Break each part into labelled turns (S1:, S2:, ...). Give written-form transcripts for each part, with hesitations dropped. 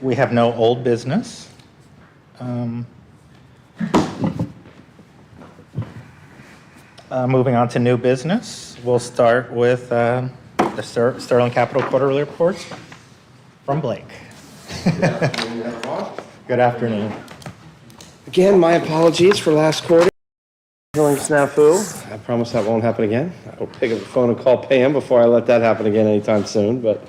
S1: We have no old business. Moving on to new business, we'll start with the Sterling Capital quarterly reports from Blake. Good afternoon.
S2: Again, my apologies for last quarter. Billing snafu. I promise that won't happen again. I will pick up the phone and call Pam before I let that happen again anytime soon. But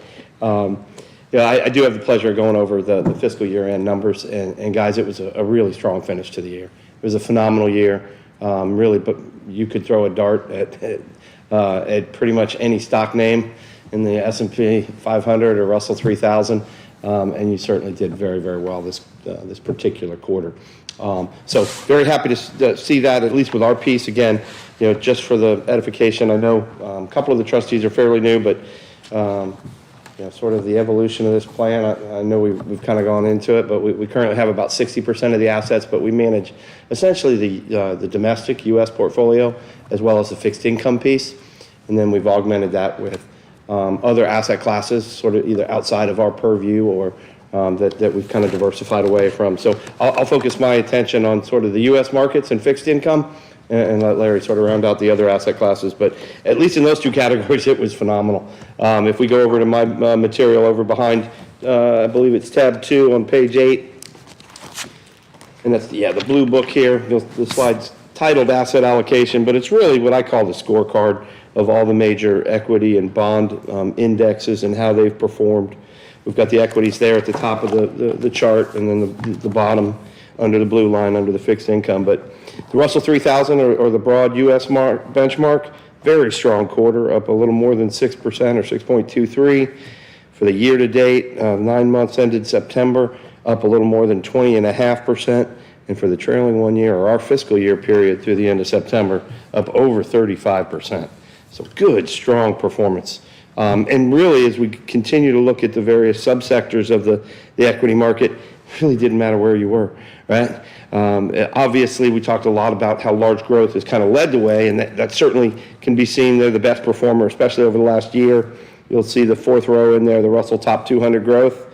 S2: I do have the pleasure of going over the fiscal year-end numbers. And guys, it was a really strong finish to the year. It was a phenomenal year. Really, but you could throw a dart at pretty much any stock name in the S&P 500 or Russell 3000, and you certainly did very, very well this particular quarter. So very happy to see that, at least with our piece. Again, just for the edification, I know a couple of the trustees are fairly new, but sort of the evolution of this plan, I know we've kind of gone into it, but we currently have about 60% of the assets, but we manage essentially the domestic U.S. portfolio as well as the fixed income piece. And then we've augmented that with other asset classes, sort of either outside of our purview or that we've kind of diversified away from. So I'll focus my attention on sort of the U.S. markets and fixed income, and let Larry sort of round out the other asset classes. But at least in those two categories, it was phenomenal. If we go over to my material over behind, I believe it's tab 2 on page 8. And that's the blue book here. The slide's titled Asset Allocation, but it's really what I call the scorecard of all the major equity and bond indexes and how they've performed. We've got the equities there at the top of the chart, and then the bottom under the blue line under the fixed income. But the Russell 3000 or the broad U.S. benchmark, very strong quarter, up a little more than 6% or 6.23. For the year to date, 9 months ended September, up a little more than 20.5%. And for the trailing 1 year, or our fiscal year period through the end of September, up over 35%. So good, strong performance. And really, as we continue to look at the various subsectors of the equity market, it really didn't matter where you were, right? Obviously, we talked a lot about how large growth has kind of led the way, and that certainly can be seen. They're the best performer, especially over the last year. You'll see the fourth row in there, the Russell Top 200 growth.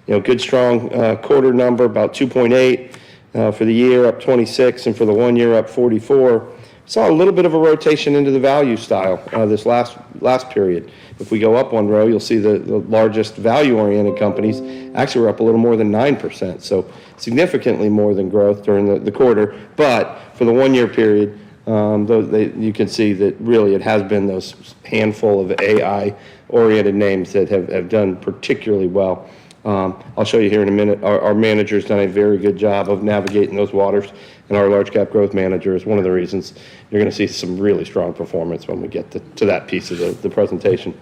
S2: Good, strong quarter number, about 2.8. For the year, up 26, and for the 1 year, up 44. Saw a little bit of a rotation into the value style this last period. If we go up one row, you'll see the largest value-oriented companies actually were up a little more than 9%, so significantly more than growth during the quarter. But for the 1 year period, you can see that really it has been those handful of AI-oriented names that have done particularly well. I'll show you here in a minute. Our manager's done a very good job of navigating those waters, and our large cap growth manager is one of the reasons you're going to see some really strong performance when we get to that piece of the presentation.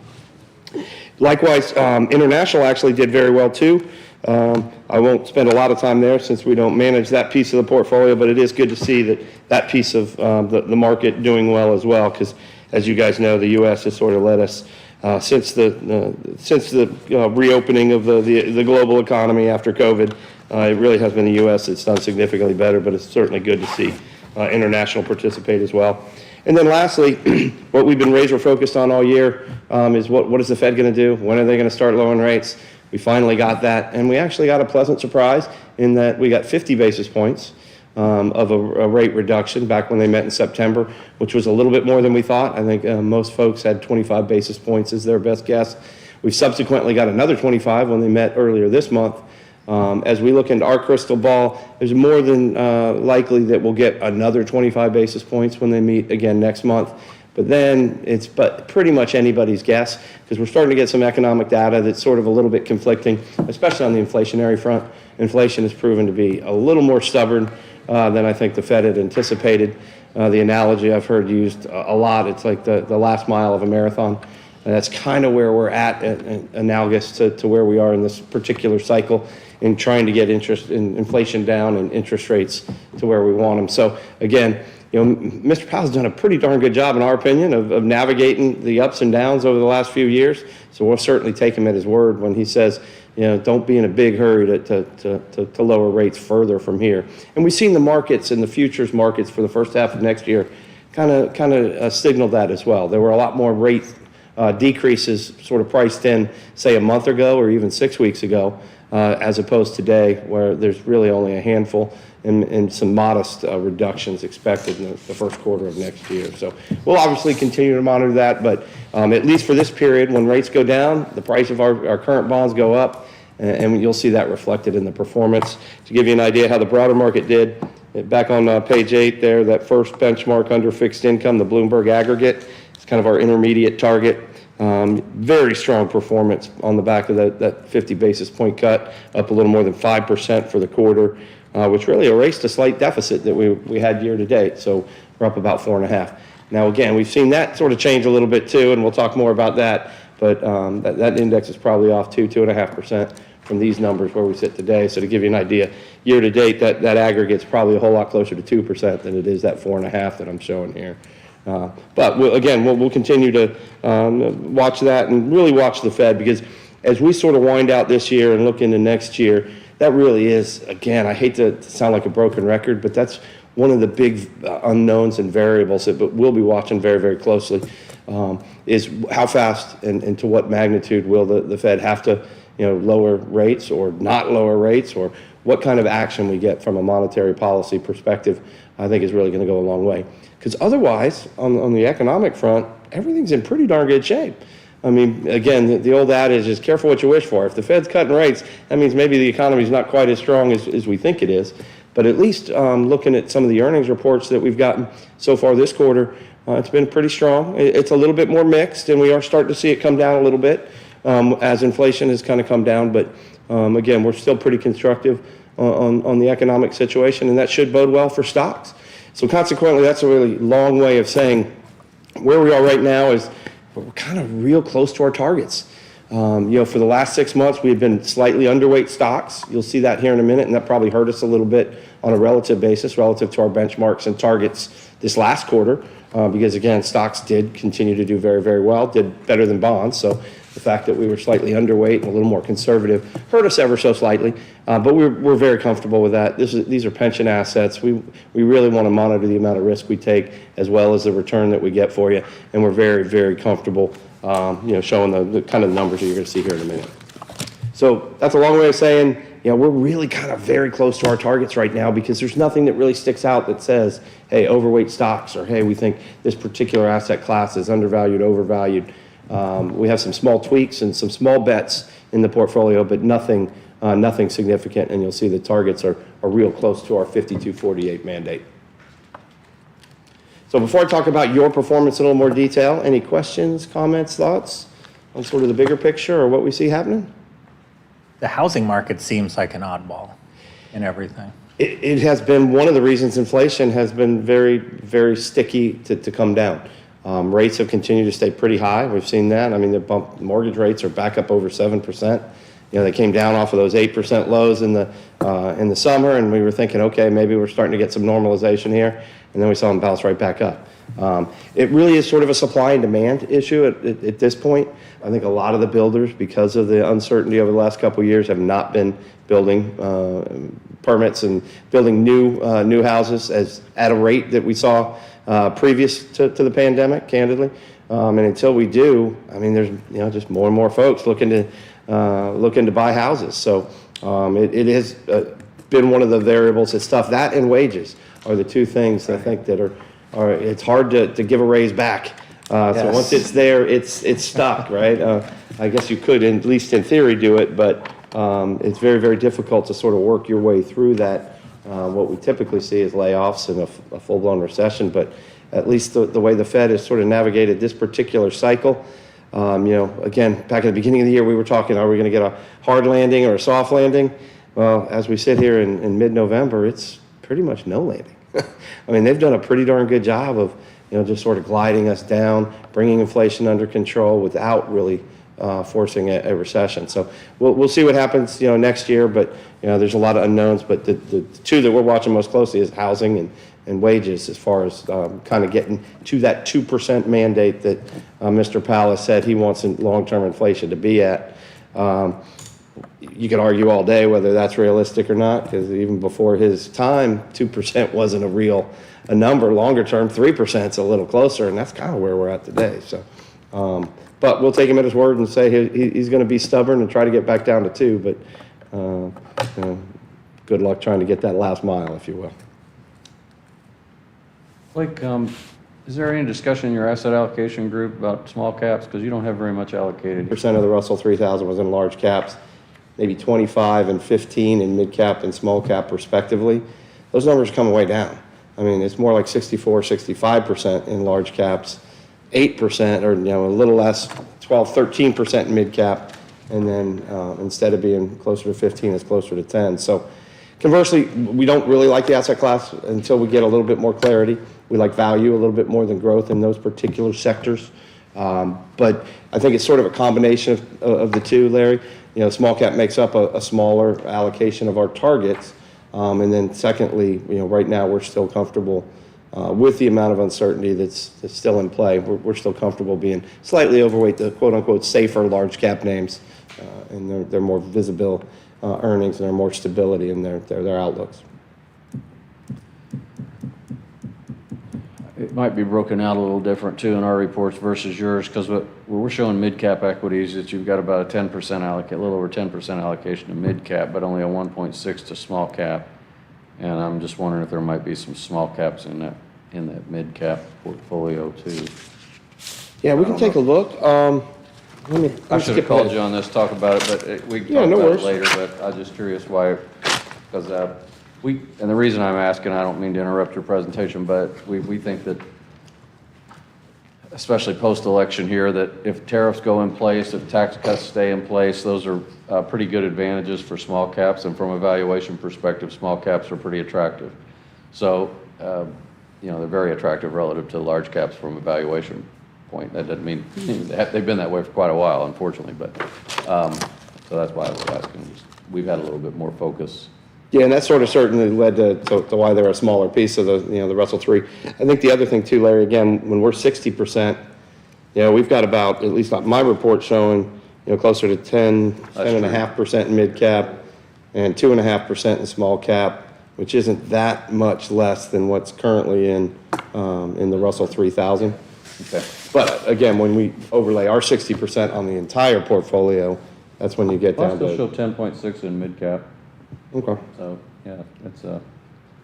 S2: Likewise, international actually did very well too. I won't spend a lot of time there since we don't manage that piece of the portfolio, but it is good to see that piece of the market doing well as well, because as you guys know, the U.S. has sort of led us since the reopening of the global economy after COVID. It really has been the U.S. that's done significantly better, but it's certainly good to see international participate as well. And then lastly, what we've been razor focused on all year is what is the Fed going to do? When are they going to start lowering rates? We finally got that, and we actually got a pleasant surprise in that we got 50 basis points of a rate reduction back when they met in September, which was a little bit more than we thought. I think most folks had 25 basis points as their best guess. We subsequently got another 25 when they met earlier this month. As we look into our crystal ball, there's more than likely that we'll get another 25 basis points when they meet again next month. But then it's pretty much anybody's guess, because we're starting to get some economic data that's sort of a little bit conflicting, especially on the inflationary front. Inflation has proven to be a little more stubborn than I think the Fed had anticipated. The analogy I've heard used a lot, it's like the last mile of a marathon. And that's kind of where we're at, analogous to where we are in this particular cycle in trying to get inflation down and interest rates to where we want them. So again, Mr. Powell's done a pretty darn good job, in our opinion, of navigating the ups and downs over the last few years. So we'll certainly take him at his word when he says, don't be in a big hurry to lower rates further from here. And we've seen the markets and the futures markets for the first half of next year kind of signal that as well. There were a lot more rate decreases sort of priced in, say, a month ago or even 6 weeks ago as opposed to today where there's really only a handful and some modest reductions expected in the first quarter of next year. So we'll obviously continue to monitor that, but at least for this period, when rates go down, the price of our current bonds go up, and you'll see that reflected in the performance. To give you an idea how the broader market did, back on page 8 there, that first benchmark under fixed income, the Bloomberg aggregate, it's kind of our intermediate target. Very strong performance on the back of that 50 basis point cut, up a little more than 5% for the quarter, which really erased a slight deficit that we had year to date. So we're up about 4.5. Now, again, we've seen that sort of change a little bit too, and we'll talk more about that. But that index is probably off 2.5% from these numbers where we sit today. So to give you an idea, year to date, that aggregate's probably a whole lot closer to 2% than it is that 4.5 that I'm showing here. But we'll continue to watch that and really watch the Fed, because as we sort of wind out this year and look into next year, that really is, again, I hate to sound like a broken record, but that's one of the big unknowns and variables that we'll be watching very, very closely, is how fast and to what magnitude will the Fed have to lower rates or not lower rates, or what kind of action we get from a monetary policy perspective, I think is really going to go a long way. Because otherwise, on the economic front, everything's in pretty darn good shape. I mean, again, the old adage is careful what you wish for. If the Fed's cutting rates, that means maybe the economy's not quite as strong as we think it is. But at least looking at some of the earnings reports that we've gotten so far this quarter, it's been pretty strong. It's a little bit more mixed, and we are starting to see it come down a little bit as inflation has kind of come down. But again, we're still pretty constructive on the economic situation, and that should bode well for stocks. So consequently, that's a really long way of saying where we are right now is we're kind of real close to our targets. For the last 6 months, we've been slightly underweight stocks. You'll see that here in a minute, and that probably hurt us a little bit on a relative basis relative to our benchmarks and targets this last quarter, because again, stocks did continue to do very, very well, did better than bonds. So the fact that we were slightly underweight and a little more conservative hurt us ever so slightly, but we're very comfortable with that. These are pension assets. We really want to monitor the amount of risk we take as well as the return that we get for you, and we're very, very comfortable showing the kind of numbers that you're going to see here in a minute. So that's a long way of saying, we're really kind of very close to our targets right now, because there's nothing that really sticks out that says, hey, overweight stocks, or hey, we think this particular asset class is undervalued, overvalued. We have some small tweaks and some small bets in the portfolio, but nothing significant, and you'll see the targets are real close to our 52-48 mandate. So before I talk about your performance in a little more detail, any questions, comments, thoughts on sort of the bigger picture or what we see happening?
S1: The housing market seems like an oddball in everything.
S2: It has been one of the reasons inflation has been very, very sticky to come down. Rates have continued to stay pretty high. We've seen that. I mean, the mortgage rates are back up over 7%. They came down off of those 8% lows in the summer, and we were thinking, okay, maybe we're starting to get some normalization here, and then we saw them bounce right back up. It really is sort of a supply and demand issue at this point. I think a lot of the builders, because of the uncertainty over the last couple of years, have not been building permits and building new houses at a rate that we saw previous to the pandemic, candidly. And until we do, I mean, there's just more and more folks looking to buy houses. So it has been one of the variables. It's tough. That and wages are the two things I think that are it's hard to give a raise back. So once it's there, it's stuck, right? I guess you could, at least in theory, do it, but it's very, very difficult to sort of work your way through that. What we typically see is layoffs and a full-blown recession, but at least the way the Fed has sort of navigated this particular cycle, again, back at the beginning of the year, we were talking, are we going to get a hard landing or a soft landing? Well, as we sit here in mid-November, it's pretty much no landing. I mean, they've done a pretty darn good job of, just sort of gliding us down, bringing inflation under control without really forcing a recession. So we'll see what happens, next year, but, there's a lot of unknowns, but the two that we're watching most closely is housing and wages, as far as kind of getting to that 2% mandate that Mr. Powell has said he wants long-term inflation to be at. You could argue all day whether that's realistic or not, because even before his time, 2% wasn't a number. Longer term, 3% is a little closer, and that's kind of where we're at today. So, but we'll take him at his word and say he's going to be stubborn and try to get back down to 2. But Good luck trying to get that last mile, if you will.
S3: Blake, is there any discussion in your asset allocation group about small caps? Because you don't have very much allocated.
S2: Percent of the Russell 3000 was in large caps, maybe 25 and 15 in mid cap and small cap respectively. Those numbers are coming way down. I mean, it's more like 64, 65% in large caps, 8% or a little less, 12, 13% in mid cap, and then instead of being closer to 15, it's closer to 10. So conversely, we don't really like the asset class until we get a little bit more clarity. We like value a little bit more than growth in those particular sectors. But I think it's sort of a combination of the two, Larry. Small cap makes up a smaller allocation of our targets. And then secondly, right now we're still comfortable with the amount of uncertainty that's still in play. We're still comfortable being slightly overweight the quote unquote safer large cap names, and they're more visible earnings and they're more stability in their outlooks.
S3: It might be broken out a little different too in our reports versus yours, because what we're showing mid-cap equities that you've got about a 10% allocate, a little over 10% allocation to mid-cap, but only a 1.6 to small cap. And I'm just wondering if there might be some small caps in that mid-cap portfolio too.
S2: Yeah, we can take a look.
S3: I should have called you on this, talk about it, but we can talk about it later, but I'm just curious why, because and the reason I'm asking, I don't mean to interrupt your presentation, but we think that, especially post-election here, that if tariffs go in place, if tax cuts stay in place, those are pretty good advantages for small caps, and from a valuation perspective, small caps are pretty attractive. So, they're very attractive relative to large caps from a valuation point. That doesn't mean, they've been that way for quite a while, unfortunately, but, so that's why I was asking. We've had a little bit more focus.
S2: Yeah, and that sort of certainly led to why they're a smaller piece of the Russell 3. I think the other thing too, Larry, again, when we're 60%, we've got about, at least my report showing, closer to 10.5% in mid cap and 2.5% in small cap, which isn't that much less than what's currently in the Russell 3000.
S3: Okay.
S2: But again, when we overlay our 60% on the entire portfolio, that's when you get
S3: I
S2: down
S3: still
S2: to.
S3: show 10.6 in mid-cap,
S2: Okay.
S3: so, yeah, it's,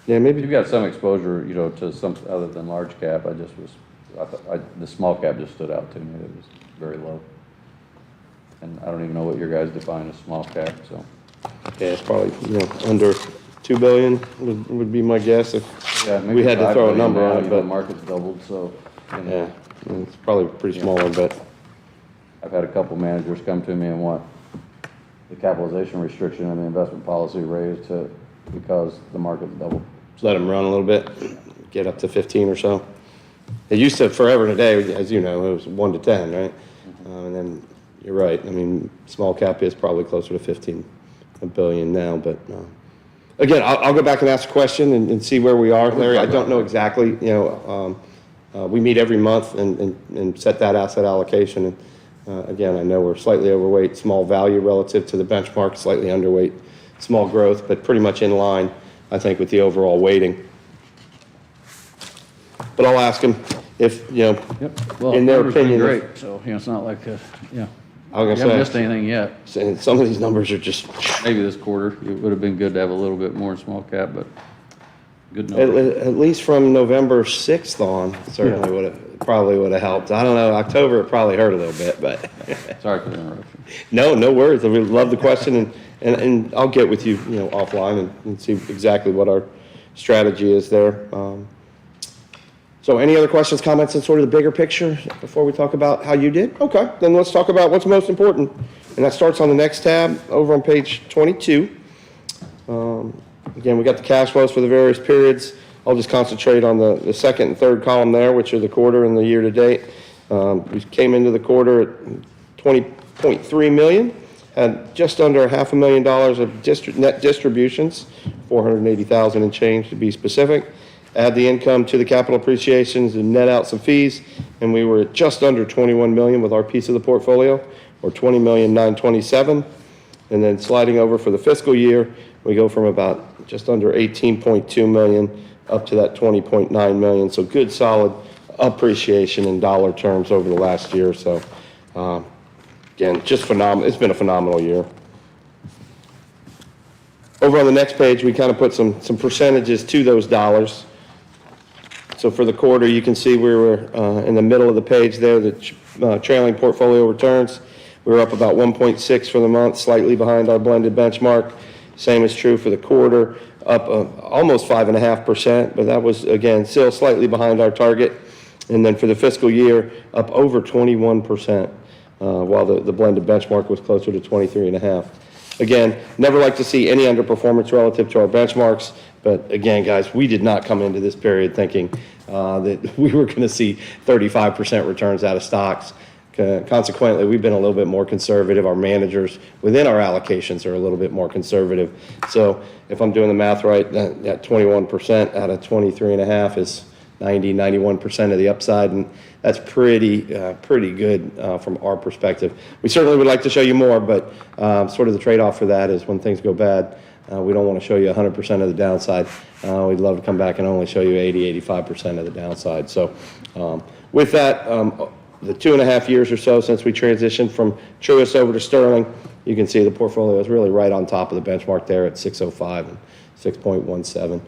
S2: Yeah, maybe.
S3: you've got some exposure, to some other than large cap. The small cap just stood out to me. It was very low. And I don't even know what your guys define as small cap, so.
S2: Yeah, it's probably, under 2 billion would be my guess if
S3: Yeah, maybe
S2: we had to
S3: 5
S2: throw a
S3: billion
S2: number
S3: now,
S2: on it,
S3: The
S2: but
S3: market's doubled, so.
S2: yeah, it's probably pretty smaller, but
S3: I've had a couple managers come to me and want the capitalization restriction and the investment policy raised because the market's doubled.
S2: just let them run a little bit, get up to 15 or so. It used to, forever and a day, as you know, it was 1 to 10, right? And then you're right. I mean, small cap is probably closer to 15 billion now, but again, I'll go back and ask a question and see where we are, Larry. I don't know exactly, we meet every month and set that asset allocation. And again, I know we're slightly overweight small value relative to the benchmark, slightly underweight small growth, but pretty much in line, I think, with the overall weighting. But I'll ask them if,
S3: Yep. Well,
S2: in their
S3: numbers been
S2: opinion,
S3: great, so, it's not like, you
S2: I was
S3: haven't
S2: gonna
S3: missed
S2: say,
S3: anything yet.
S2: saying some of these numbers are just,
S3: Maybe this quarter, it would have been good to have a little bit more in small cap, but good number.
S2: at least from November 6th on, certainly probably would have helped. I don't know, October it probably hurt a little bit, but
S3: Sorry for the interruption.
S2: no worries. I really love the question, and I'll get with you, offline and see exactly what our strategy is there. So any other questions, comments on sort of the bigger picture before we talk about how you did? Okay, then let's talk about what's most important. And that starts on the next tab over on page 22. Again, we got the cash flows for the various periods. I'll just concentrate on the second and third column there, which are the quarter and the year to date. We came into the quarter at $20.3 million, had just under $500,000 of net distributions, $480,000 and change to be specific. Add the income to the capital appreciations and net out some fees, and we were at just under $21 million with our piece of the portfolio, or $20,927,000. And then sliding over for the fiscal year, we go from about just under $18.2 million up to that $20.9 million. So good, solid appreciation in dollar terms over the last year. So again, just phenomenal. It's been a phenomenal year. Over on the next page, we kind of put some percentages to those dollars. So for the quarter, you can see we were in the middle of the page there, the trailing portfolio returns. We were up about 1.6 for the month, slightly behind our blended benchmark. Same is true for the quarter, up almost 5.5%, but that was, again, still slightly behind our target. And then for the fiscal year, up over 21%, while the blended benchmark was closer to 23.5. Again, never like to see any underperformance relative to our benchmarks, but again, guys, we did not come into this period thinking that we were going to see 35% returns out of stocks. Consequently, we've been a little bit more conservative. Our managers within our allocations are a little bit more conservative. So if I'm doing the math right, that 21% out of 23.5 is 91% of the upside, and that's pretty good from our perspective. We certainly would like to show you more, but sort of the trade-off for that is when things go bad, we don't want to show you 100% of the downside. We'd love to come back and only show you 85% of the downside. So with that, the 2.5 years or so since we transitioned from Truist over to Sterling, you can see the portfolio is really right on top of the benchmark there at 605 and 6.17.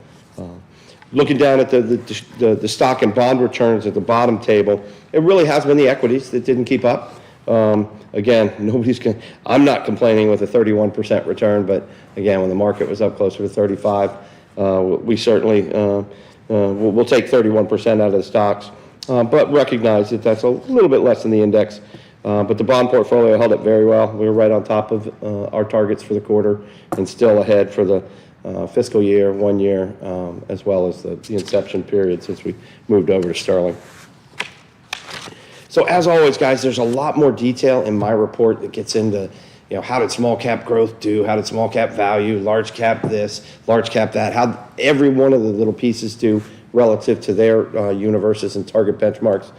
S2: Looking down at the stock and bond returns at the bottom table, it really has been the equities that didn't keep up. Again, I'm not complaining with a 31% return, but again, when the market was up closer to 35, we certainly we'll take 31% out of the stocks, but recognize that that's a little bit less than the index. But the bond portfolio held up very well. We were right on top of our targets for the quarter and still ahead for the fiscal year, 1 year, as well as the inception period since we moved over to Sterling. So as always, guys, there's a lot more detail in my report that gets into, how did small cap growth do? How did small cap value, large cap this, large cap that? How every one of the little pieces do relative to their universes and target benchmarks.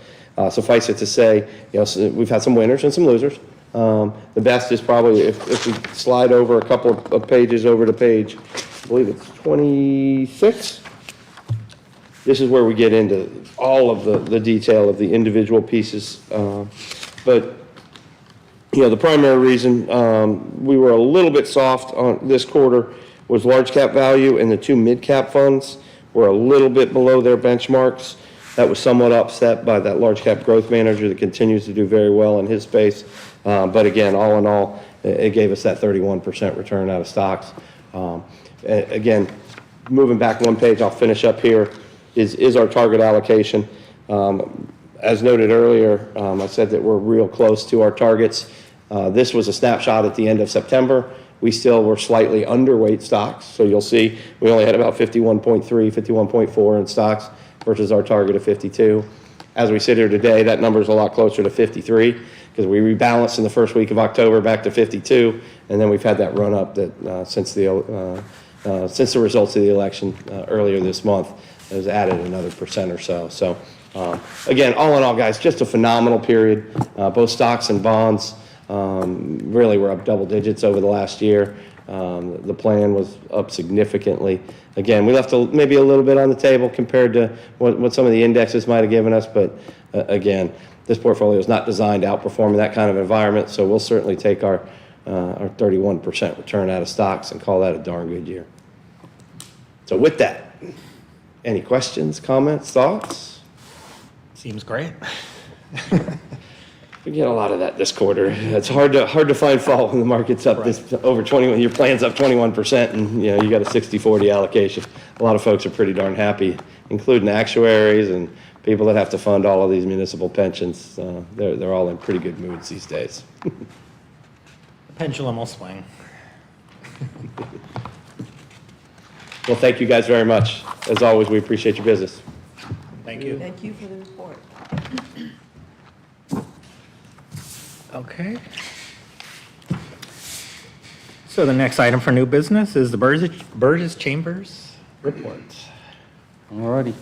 S2: Suffice it to say, we've had some winners and some losers. The best is probably if we slide over a couple of pages over to page, I believe it's 26. This is where we get into all of the detail of the individual pieces. But the primary reason we were a little bit soft on this quarter was large cap value, and the two mid cap funds were a little bit below their benchmarks. That was somewhat upset by that large cap growth manager that continues to do very well in his space. But again, all in all, it gave us that 31% return out of stocks. Again, moving back one page, I'll finish up here, is our target allocation. As noted earlier, I said that we're real close to our targets. This was a snapshot at the end of September. We still were slightly underweight stocks. So you'll see we only had about 51.3, 51.4 in stocks versus our target of 52. As we sit here today, that number is a lot closer to 53 because we rebalanced in the first week of October back to 52, and then we've had that run up that since the results of the election earlier this month has added another % or so. So again, all in all, guys, just a phenomenal period. Both stocks and bonds really were up double digits over the last year. The plan was up significantly. Again, we left maybe a little bit on the table compared to what some of the indexes might have given us, but again, this portfolio is not designed to outperform in that kind of environment, so we'll certainly take our 31% return out of stocks and call that a darn good year. So with that, any questions, comments, thoughts?
S1: Seems great.
S2: We get a lot of that this quarter. It's hard to find fault when the market's up this over 21. Your plan's up 21%, and you got a 60-40 allocation. A lot of folks are pretty darn happy, including actuaries and people that have to fund all of these municipal pensions. They're all in pretty good moods these days.
S1: The pendulum will swing.
S2: Well, thank you guys very much. As always, we appreciate your business.
S1: Thank you.
S4: Thank you for the report.
S1: Okay. So the next item for new business is the Burgess Chambers report.
S3: All righty.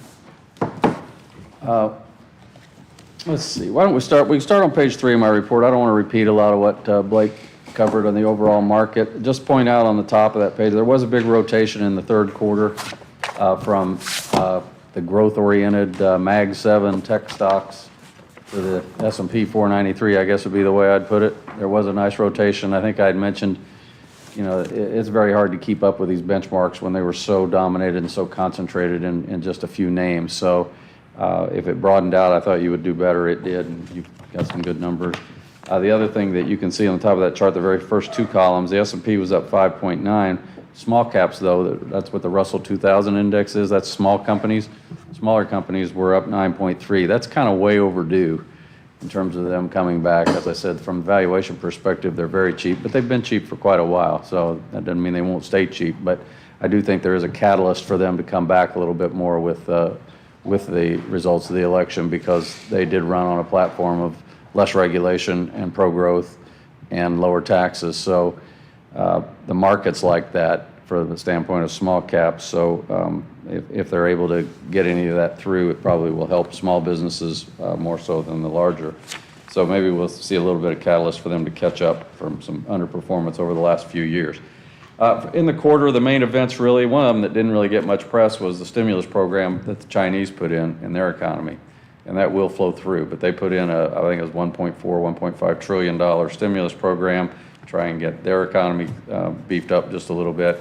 S3: Let's see, why don't we start, we can start on page 3 of my report. I don't want to repeat a lot of what Blake covered on the overall market. Just point out on the top of that page, there was a big rotation in the third quarter from the growth-oriented Mag 7 tech stocks to the S&P 493, I guess would be the way I'd put it. There was a nice rotation. I think I'd mentioned it's very hard to keep up with these benchmarks when they were so dominated and so concentrated in just a few names. So if it broadened out, I thought you would do better. It did, and you've got some good numbers. The other thing that you can see on the top of that chart, the very first two columns, the S&P was up 5.9. Small caps, though, that's what the Russell 2000 index is. That's small companies. Smaller companies were up 9.3. That's kind of way overdue in terms of them coming back. As I said, from a valuation perspective, they're very cheap, but they've been cheap for quite a while. So that doesn't mean they won't stay cheap. But I do think there is a catalyst for them to come back a little bit more with the results of the election, because they did run on a platform of less regulation and pro-growth and lower taxes. So the market's like that from the standpoint of small caps. So if they're able to get any of that through, it probably will help small businesses more so than the larger. So maybe we'll see a little bit of catalyst for them to catch up from some underperformance over the last few years. In the quarter, the main events really, one of them that didn't really get much press was the stimulus program that the Chinese put in their economy. And that will flow through, but they put in I think it was $1.5 trillion stimulus program, try and get their economy beefed up just a little bit.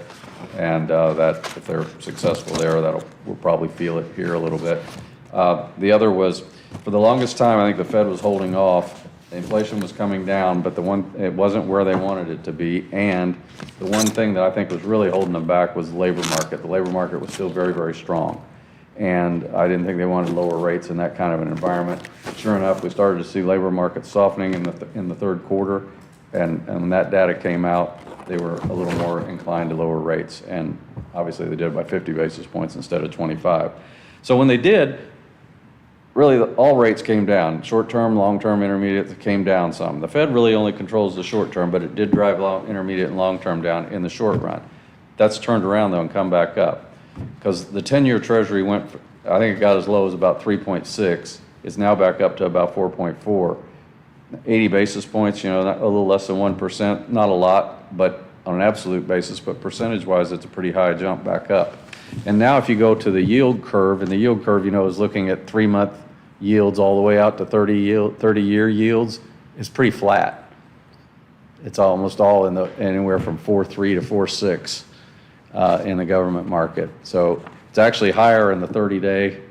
S3: And that, if they're successful there, we'll probably feel it here a little bit. The other was, for the longest time, I think the Fed was holding off. The inflation was coming down, but it wasn't where they wanted it to be. And the one thing that I think was really holding them back was the labor market. The labor market was still very, very strong. And I didn't think they wanted lower rates in that kind of an environment. Sure enough, we started to see labor markets softening in the third quarter. And when that data came out, they were a little more inclined to lower rates. And obviously they did by 50 basis points instead of 25. So when they did, really all rates came down. Short-term, long-term, intermediate came down some. The Fed really only controls the short-term, but it did drive intermediate and long-term down in the short run. That's turned around though and come back up. Because the 10-year Treasury went, I think it got as low as about 3.6. It's now back up to about 4.4. 80 basis points, a little less than 1%. Not a lot, but on an absolute basis, but percentage-wise, it's a pretty high jump back up. And now if you go to the yield curve, and the yield curve, is looking at 3-month yields all the way out to 30-year yields, it's pretty flat. It's almost all anywhere from 4.3 to 4.6. In the government market. So it's actually higher in the 30-day.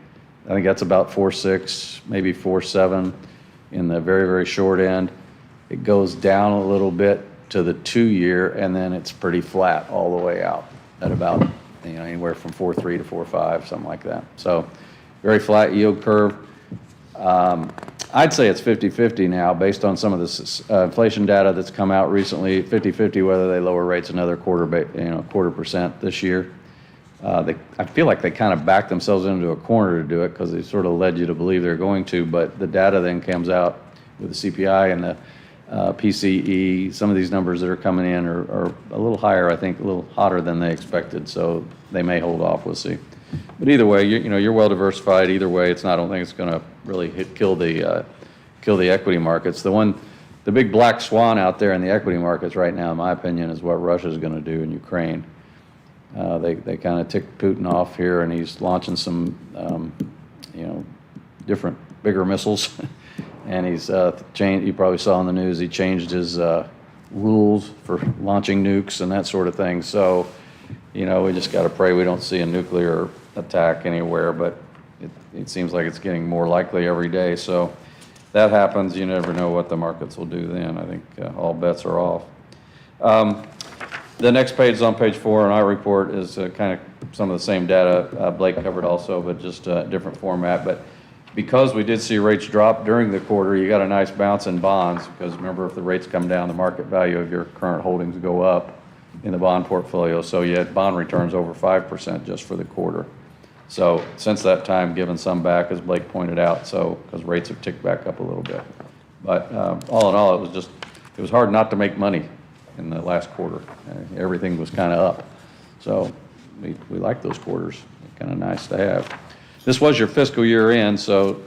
S3: I think that's about 4.6, maybe 4.7 in the very, very short end. It goes down a little bit to the 2-year, and then it's pretty flat all the way out at about anywhere from 4.3 to 4.5, something like that. So very flat yield curve. I'd say it's 50-50 now based on some of this inflation data that's come out recently, 50-50 whether they lower rates another quarter percent this year. I feel like they kind of backed themselves into a corner to do it because they sort of led you to believe they're going to, but the data then comes out with the CPI and the PCE. Some of these numbers that are coming in are a little higher, I think, a little hotter than they expected, so they may hold off, we'll see. But either way, you're well diversified. Either way, I don't think it's going to really kill the equity markets. The big black swan out there in the equity markets right now, in my opinion, is what Russia's going to do in Ukraine. They kind of ticked Putin off here, and he's launching some, different bigger missiles. And he's changed. You probably saw in the news he changed his rules for launching nukes and that sort of thing. So. We just got to pray we don't see a nuclear attack anywhere, but it seems like it's getting more likely every day. So that happens, you never know what the markets will do then. I think all bets are off. The next page is on page 4 in our report is kind of some of the same data Blake covered also, but just a different format. But because we did see rates drop during the quarter, you got a nice bounce in bonds because remember, if the rates come down, the market value of your current holdings go up in the bond portfolio. So you had bond returns over 5% just for the quarter. So since that time, given some back, as Blake pointed out, so because rates have ticked back up a little bit. But all in all, it was hard not to make money in the last quarter. Everything was kind of up. So we like those quarters. They're kind of nice to have. This was your fiscal year end, so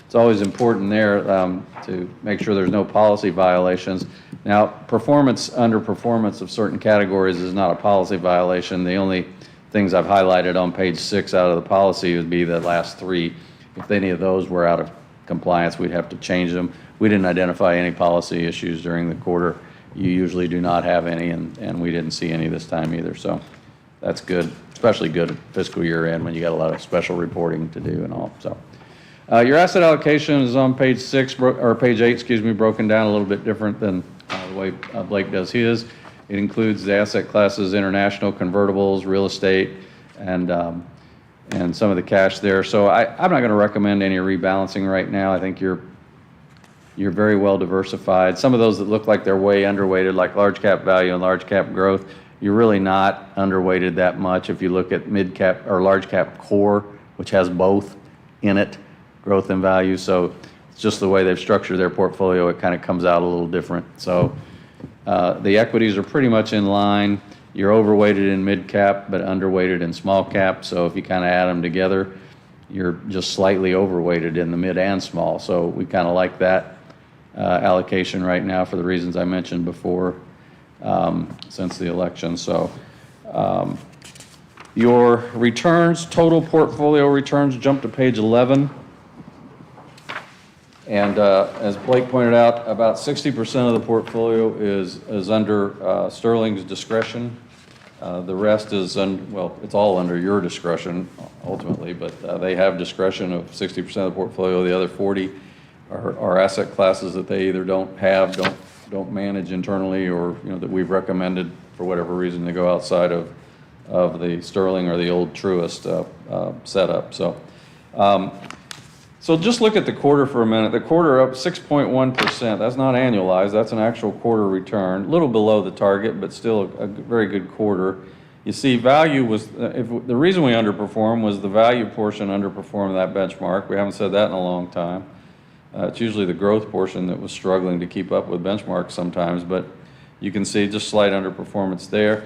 S3: it's always important there to make sure there's no policy violations. Now, underperformance of certain categories is not a policy violation. The only things I've highlighted on page 6 out of the policy would be the last 3. If any of those were out of compliance, we'd have to change them. We didn't identify any policy issues during the quarter. You usually do not have any, and we didn't see any this time either. So that's good, especially good at fiscal year end when you got a lot of special reporting to do and all. So your asset allocation is on page 6, or page 8, excuse me, broken down a little bit different than the way Blake does his. It includes the asset classes, international, convertibles, real estate, and some of the cash there. So I'm not going to recommend any rebalancing right now. I think you're very well diversified. Some of those that look like they're way underweighted, like large cap value and large cap growth, you're really not underweighted that much if you look at mid cap or large cap core, which has both in it, growth and value. So it's just the way they've structured their portfolio, it kind of comes out a little different. So the equities are pretty much in line. You're overweighted in mid cap, but underweighted in small cap. So if you kind of add them together, you're just slightly overweighted in the mid and small. So we kind of like that allocation right now for the reasons I mentioned before since the election. So your returns, total portfolio returns, jump to page 11. And as Blake pointed out, about 60% of the portfolio is under Sterling's discretion. The rest is, well, it's all under your discretion ultimately, but they have discretion of 60% of the portfolio. The other 40 are asset classes that they either don't have, don't manage internally, or that we've recommended for whatever reason to go outside of the Sterling or the old Truist setup. So just look at the quarter for a minute. The quarter up 6.1%. That's not annualized. That's an actual quarter return. A little below the target, but still a very good quarter. You see, value was, the reason we underperformed was the value portion underperformed that benchmark. We haven't said that in a long time. It's usually the growth portion that was struggling to keep up with benchmarks sometimes, but you can see just slight underperformance there.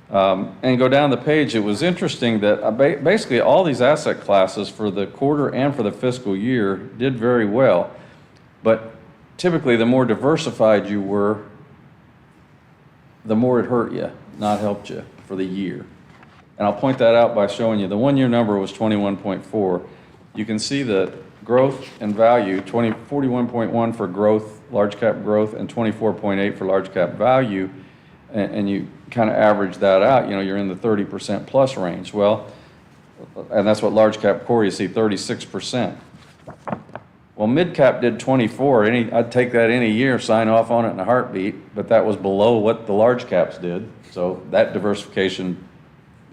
S3: And go down the page, it was interesting that basically all these asset classes for the quarter and for the fiscal year did very well. But typically, the more diversified you were, the more it hurt you, not helped you for the year. And I'll point that out by showing you the one-year number was 21.4. You can see that growth and value, 41.1 for growth, large cap growth, and 24.8 for large cap value. And you kind of average that out, you're in the 30% plus range. Well, and that's what large cap core, you see 36%. Well, mid cap did 24. I'd take that any year, sign off on it in a heartbeat, but that was below what the large caps did. So that diversification,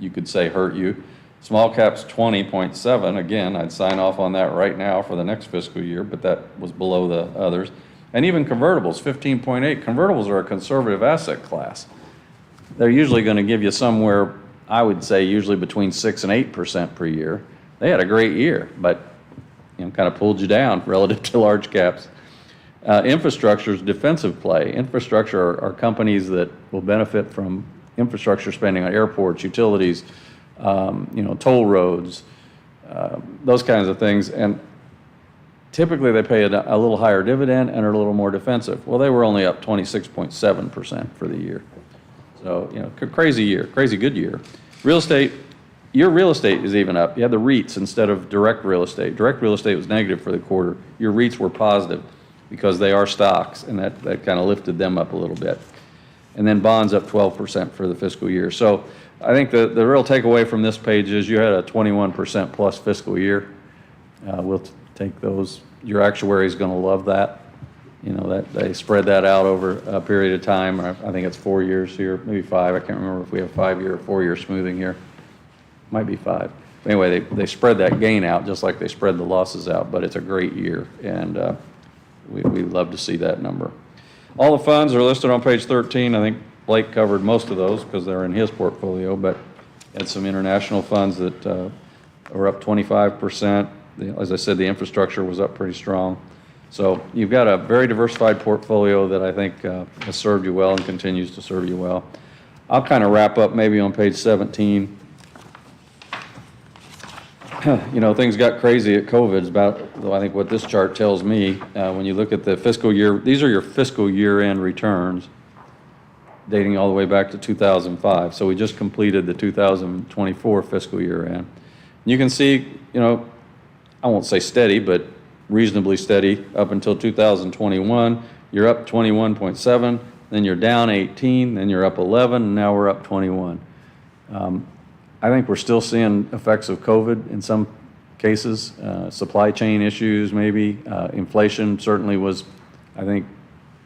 S3: you could say, hurt you. Small caps 20.7. Again, I'd sign off on that right now for the next fiscal year, but that was below the others. And even convertibles, 15.8. Convertibles are a conservative asset class. They're usually going to give you somewhere, I would say, usually between 6 and 8% per year. They had a great year, but kind of pulled you down relative to large caps. Infrastructure is defensive play. Infrastructure are companies that will benefit from infrastructure spending on airports, utilities, toll roads, those kinds of things. And typically, they pay a little higher dividend and are a little more defensive. Well, they were only up 26.7% for the year. So, crazy year, crazy good year. Real estate, your real estate is even up. You had the REITs instead of direct real estate. Direct real estate was negative for the quarter. Your REITs were positive because they are stocks, and that kind of lifted them up a little bit. And then bonds up 12% for the fiscal year. So I think the real takeaway from this page is you had a 21% plus fiscal year. We'll take those. Your actuary is going to love that. That they spread that out over a period of time. I think it's 4 years here, maybe 5. I can't remember if we have 5-year or 4-year smoothing here. Might be 5. Anyway, they spread that gain out just like they spread the losses out, but it's a great year, and we love to see that number. All the funds are listed on page 13. I think Blake covered most of those because they're in his portfolio, but had some international funds that are up 25%. As I said, the infrastructure was up pretty strong. So you've got a very diversified portfolio that I think has served you well and continues to serve you well. I'll kind of wrap up maybe on page 17. Things got crazy at COVID. It's about, I think, what this chart tells me. When you look at the fiscal year, these are your fiscal year-end returns dating all the way back to 2005. So we just completed the 2024 fiscal year-end. You can see, I won't say steady, but reasonably steady up until 2021. You're up 21.7. then you're down 18, then you're up 11, and now we're up 21. I think we're still seeing effects of COVID in some cases, supply chain issues maybe. Inflation certainly was, I think,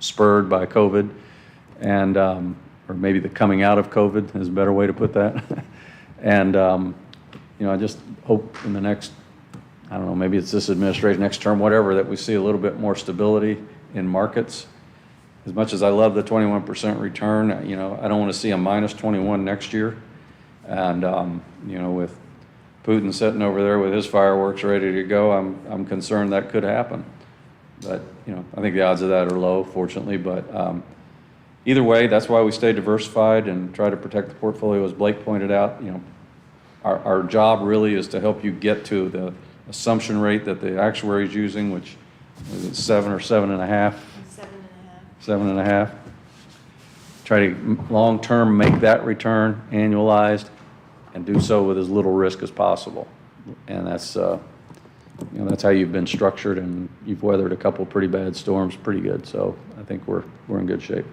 S3: spurred by COVID, and or maybe the coming out of COVID is a better way to put that. And I just hope in the next, I don't know, maybe it's this administration, next term, whatever, that we see a little bit more stability in markets. As much as I love the 21% return, I don't want to see a minus 21 next year. And with Putin sitting over there with his fireworks ready to go, I'm concerned that could happen. But I think the odds of that are low, fortunately. But either way, that's why we stay diversified and try to protect the portfolio, as Blake pointed out. Our job really is to help you get to the assumption rate that the actuary is using, which is it 7 or 7.5? 7.5. Try to long-term make that return annualized and do so with as little risk as possible. And that's that's how you've been structured, and you've weathered a couple pretty bad storms pretty good. So I think we're in good shape.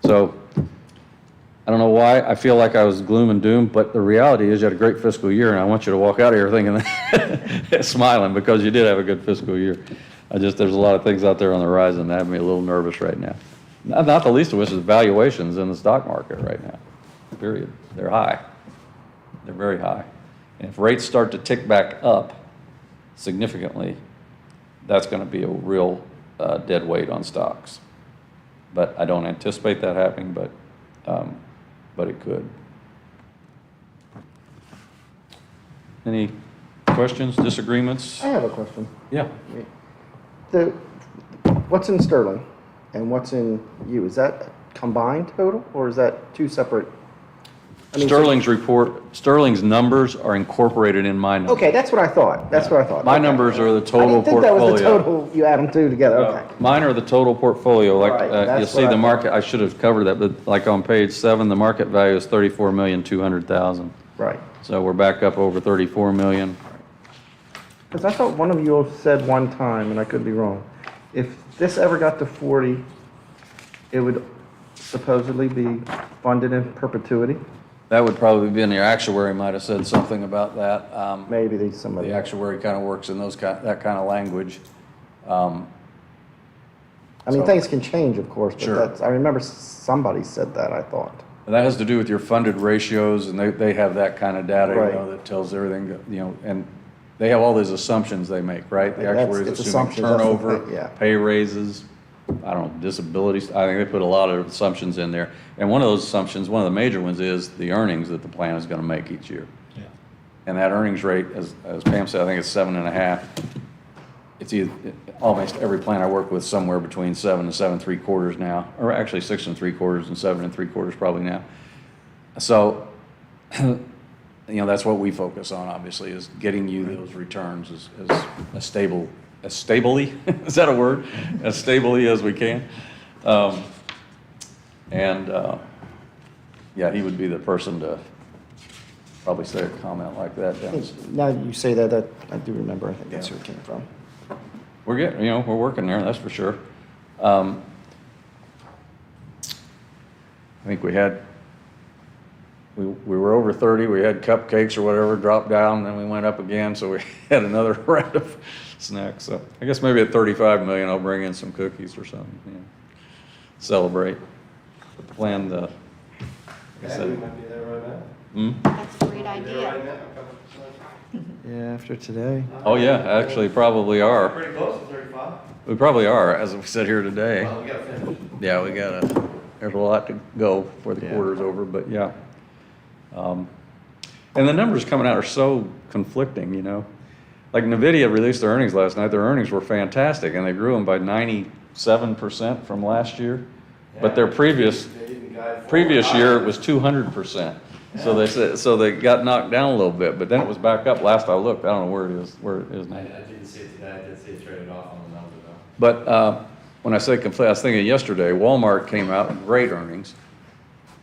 S3: So I don't know why I feel like I was gloom and doom, but the reality is you had a great fiscal year, and I want you to walk out of here thinking, smiling, because you did have a good fiscal year. There's a lot of things out there on the horizon that have me a little nervous right now. Not the least of which is valuations in the stock market right now, period. They're high. They're very high. And if rates start to tick back up significantly, that's going to be a real dead weight on stocks. But I don't anticipate that happening, but it could. Any questions, disagreements?
S4: I have a question.
S3: Yeah.
S4: What's in Sterling and what's in you? Is that combined total, or is that two separate?
S3: Sterling's numbers are incorporated in my numbers.
S4: Okay, that's what I thought. That's what I thought.
S3: My
S4: Okay.
S3: numbers are the
S4: I
S3: total
S4: didn't think that
S3: portfolio.
S4: was the total. You add them two together. Okay.
S3: Mine are the total portfolio. Like
S4: Right,
S3: you'll
S4: that's
S3: see
S4: what
S3: the
S4: I
S3: market. I should have covered that, but like on page 7, the market value is 34,200,000.
S4: Right.
S3: So we're back up over 34 million.
S4: Because I thought one of you said one time, and I could be wrong, if this ever got to 40, it would supposedly be funded in perpetuity.
S3: That would probably be in the actuary might have said something about that.
S4: Maybe somebody.
S3: The actuary kind of works in that kind of language.
S4: I mean,
S3: so-
S4: things can change, of course, but
S3: Sure.
S4: I remember somebody said that, I thought.
S3: And that has to do with your funded ratios, and they have that kind of data,
S4: Right.
S3: that tells everything, and they have all these assumptions they make, right? The
S4: That's-
S3: actuaries
S4: it's
S3: assuming
S4: assumptions, that's the
S3: turnover,
S4: thing, yeah.
S3: pay raises, I don't know, disabilities. I think they put a lot of assumptions in there. And one of those assumptions, one of the major ones, is the earnings that the plan is going to make each year.
S1: Yeah.
S3: And that earnings rate, as Pam said, I think it's 7.5. It's almost every plan I work with somewhere between 7 and 7.75 now, or actually 6 3/4 and 7 3/4 probably now. So, that's what we focus on, obviously, is getting you those returns as stably, is that a word? As stably as we can. He would be the person to probably say a comment like that.
S4: Now you say that I do remember, I think that's where it came from.
S3: We're getting, we're working there, that's for sure. I think we were over 30, we had cupcakes or whatever, dropped down, then we went up again, so we had another round of snacks. So I guess maybe at 35 million, I'll bring in some cookies or something, celebrate. Plan the, like I said,
S2: might be there right now.
S5: That's a great idea.
S4: Yeah, after today.
S3: oh yeah, actually probably are.
S2: Pretty close to 35.
S3: We probably are, as we sit here today.
S2: Well, we gotta finish.
S3: Yeah, there's a lot to go before the quarter's over, but yeah. And the numbers coming out are so conflicting, Like NVIDIA released their earnings last night. Their earnings were fantastic, and they grew them by 97% from last year. But their previous year it was 200%. So they got knocked down a little bit, but then it was back up. Last I looked, I don't know where it is now.
S2: I didn't see it today. I did see it traded off on the number though.
S3: But when I say conflict, I was thinking yesterday, Walmart came out with great earnings.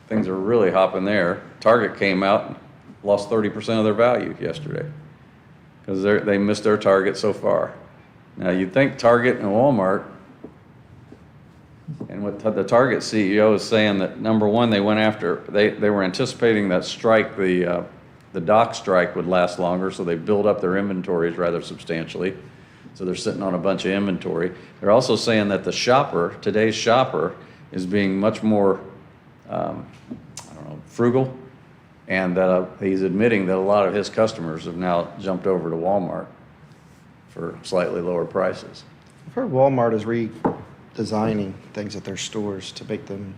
S3: Things are really hopping there. Target came out and lost 30% of their value yesterday because they missed their target so far. Now, you'd think Target and Walmart And what the Target CEO is saying that, number one, they went after, they were anticipating that strike, the dock strike would last longer, so they built up their inventories rather substantially. So they're sitting on a bunch of inventory. They're also saying that the shopper, today's shopper, is being much more, frugal, and that he's admitting that a lot of his customers have now jumped over to Walmart for slightly lower prices.
S4: I've heard Walmart is redesigning things at their stores to make them,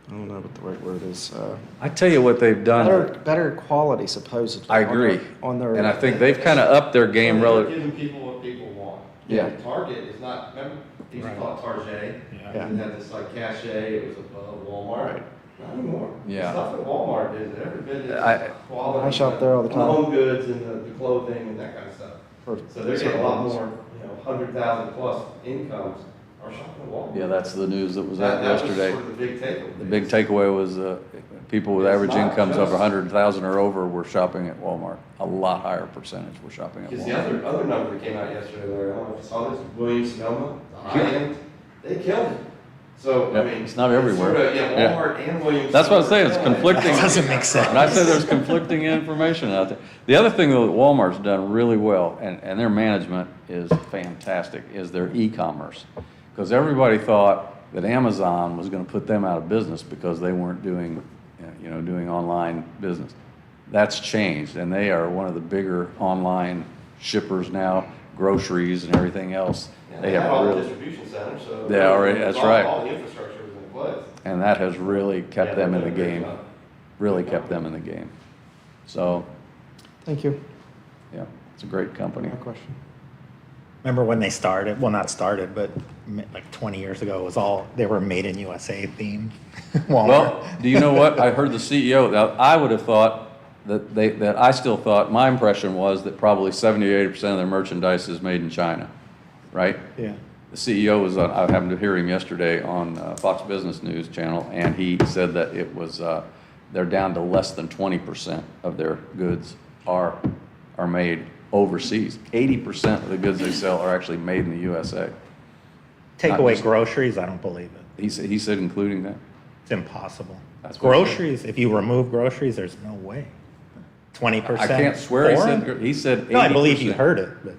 S4: I don't know what the right word is,
S3: I tell you what they've done.
S4: better quality supposedly.
S3: I agree.
S4: On their.
S3: And I think they've kind of upped their game
S2: They're
S3: relative.
S2: giving people what people want.
S3: Yeah.
S2: Target is not, remember, they used to call it Target,
S4: Yeah.
S2: and it had this like cachet, it was above Walmart.
S4: Right.
S2: Not anymore.
S3: Yeah.
S2: Stuff at Walmart is every bit
S3: I-
S2: as quality.
S4: I shop there all the time.
S2: Home goods and the clothing and that kind of stuff.
S4: For
S2: So they're getting a
S4: certain
S2: lot
S4: ones.
S2: more, 100,000 plus incomes are shopping at Walmart.
S3: Yeah, that's the news that was out
S2: That was
S3: yesterday.
S2: sort of the big takeaway.
S3: The big takeaway was people with
S2: It's
S3: average
S2: not
S3: incomes of
S2: just-
S3: 100,000 or over were shopping at Walmart. A lot higher percentage were shopping at
S2: Because the
S3: Walmart.
S2: other number that came out yesterday, Larry, I don't know if you saw this, Williams-Sonoma, the high end, they killed it. So, I
S3: Yep,
S2: mean.
S3: it's not everywhere.
S2: Sort of,
S3: Yeah.
S2: yeah, Walmart and Williams.
S3: That's what I'm saying, it's conflicting.
S1: Doesn't make sense.
S3: And I say there's conflicting information out there. The other thing though that Walmart's done really well, and their management is fantastic, is their e-commerce. Because everybody thought that Amazon was gonna put them out of business because they weren't doing, doing online business. That's changed, and they are one of the bigger online shippers now, groceries and everything else. They
S2: had
S3: have
S2: all the
S3: really,
S2: distribution centers, so.
S3: They already- that's right.
S2: All the infrastructure was in place.
S3: and that has really kept
S2: Yeah,
S3: them in
S2: they're
S3: the
S2: doing a
S3: game,
S2: great job.
S3: really kept them in the game. So,
S4: Thank you.
S3: yeah, it's a great company.
S4: No question.
S1: Remember when they started, well, not started, but like 20 years ago, it was all, they were made in USA themed. Walmart.
S3: Well, do you know what? I heard the CEO, now, I would have thought that I still thought, my impression was that probably 70 or 80% of their merchandise is made in China, right?
S1: Yeah.
S3: The CEO was, I happened to hear him yesterday on Fox Business News channel, and he said that it was, they're down to less than 20% of their goods are made overseas. 80% of the goods they sell are actually made in the USA.
S1: Take
S3: Not
S1: away
S3: just-
S1: groceries, I don't believe it.
S3: He said including that.
S1: It's impossible.
S3: That's what he said.
S1: Groceries, if you remove groceries, there's no way. 20%.
S3: I can't swear he
S1: foreign?
S3: said, he said 80%.
S1: No, I believe you heard it, but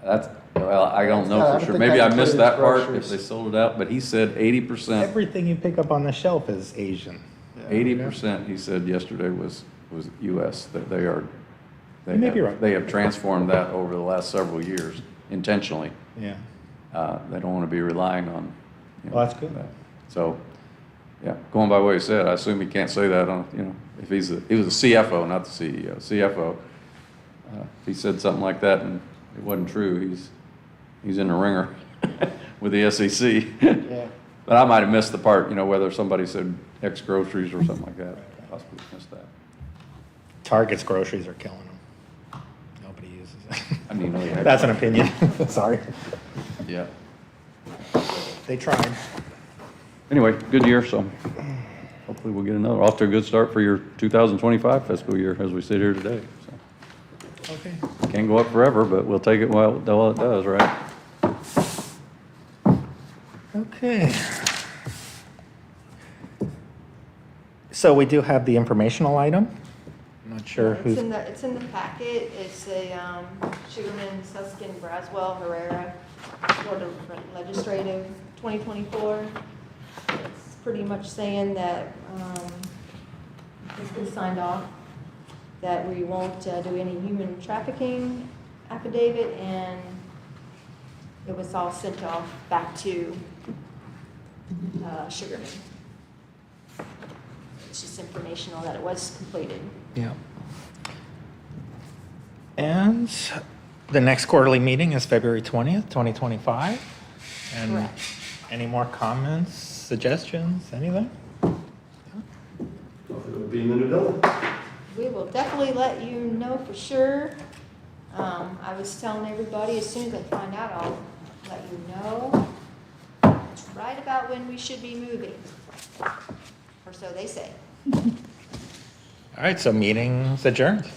S3: That's, well, I don't
S4: Yeah, I
S3: know
S4: don't
S3: for sure.
S4: think
S3: Maybe
S4: I
S3: I missed
S4: included
S3: that part if
S4: groceries.
S3: they sold it out, but he said 80%.
S1: everything you pick up on the shelf is Asian.
S3: 80%, he said yesterday was US, that they are.
S1: You may be right.
S3: They have transformed that over the last several years intentionally.
S1: Yeah.
S3: They don't want to be relying on.
S1: Well, that's good.
S3: that. So, yeah, going by what he said, I assume he can't say that on, if he was a CFO, not the CEO, CFO. If he said something like that and it wasn't true, he's in the ringer with the SEC.
S4: Yeah.
S3: But I might have missed the part, whether somebody said X groceries or something like that. Possibly missed that.
S1: Target's groceries are killing them. Nobody uses it.
S3: I mean, yeah.
S1: That's an opinion. Sorry.
S3: Yeah.
S1: They tried.
S3: Anyway, good year, so hopefully we'll get another, off to a good start for your 2025 fiscal year as we sit here today. So
S1: Okay.
S3: can't go up forever, but we'll take it while it does, right?
S1: Okay. So we do have the informational item. I'm not sure who's,
S5: It's in the packet. It's a Sugarman, Suskin, Braswell, Herrera, Board of Legislative 2024. It's pretty much saying that it's been signed off, that we won't do any human trafficking affidavit, and it was all sent off back to Sugarman. It's just informational that it was completed.
S1: yeah. And the next quarterly meeting is February 20th, 2025. And
S5: Correct.
S1: any more comments, suggestions, anything?
S2: Hopefully it'll be in the new building.
S5: We will definitely let you know for sure. I was telling everybody, as soon as I find out, I'll let you know. It's right about when we should be moving, or so they say.
S1: All right, so meeting's adjourned.